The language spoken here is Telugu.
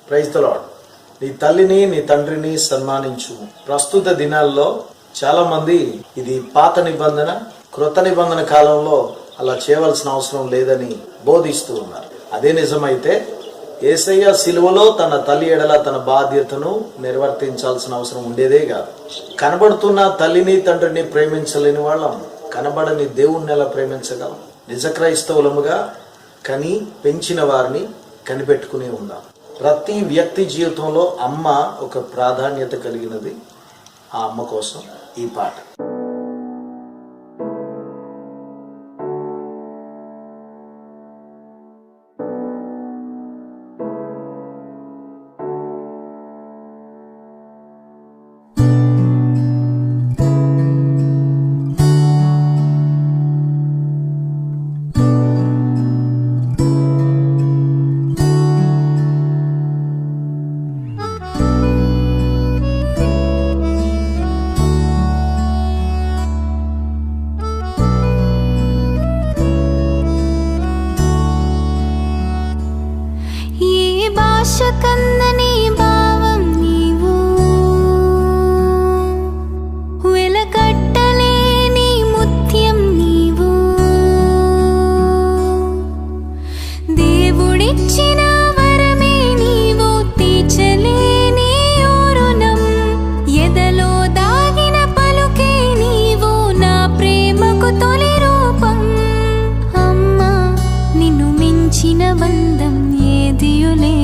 Praise the lord. నీ తల్లిని నీ తండ్రిని సన్మానించు. ప్రస్తుత దినాల్లో చాలా మంది ఇది పాత నిబంధన, క్రొత్త నిబంధన కాలంలో అలా చేయవలసిన అవసరం లేదని బోధిస్తూ ఉన్నారు. అదే నిజమైతే యేసయ్య సిలువలో తన తల్లి ఎడల తన బాధ్యతను నిర్వర్తించాల్సిన అవసరం ఉండేదే కాదు. కనబడుతున్న తల్లిని తండ్రిని ప్రేమించలేని వాళ్ళం కనబడని దేవుణ్ణి ఎలా ప్రేమించగలం? నిజ క్రైస్తవులముగా కని పెంచిన వారిని కనిపెట్టుకుని ఉందాం. ప్రతి వ్యక్తి జీవితంలో అమ్మ ఒక ప్రాధాన్యత కలిగినది. ఆ అమ్మ కోసం ఈ పాట. కందని భావం నీవు, వెలకట్టలేని ముత్యం నీవు, దేవుడిచ్చిన వరమే నీవు, తీర్చలేని రుణం, ఎదలో దాగిన పలుకే నీవు, నా ప్రేమకు తొలి రూపం. అమ్మా, నిన్ను మించిన బంధం ఏదియులే.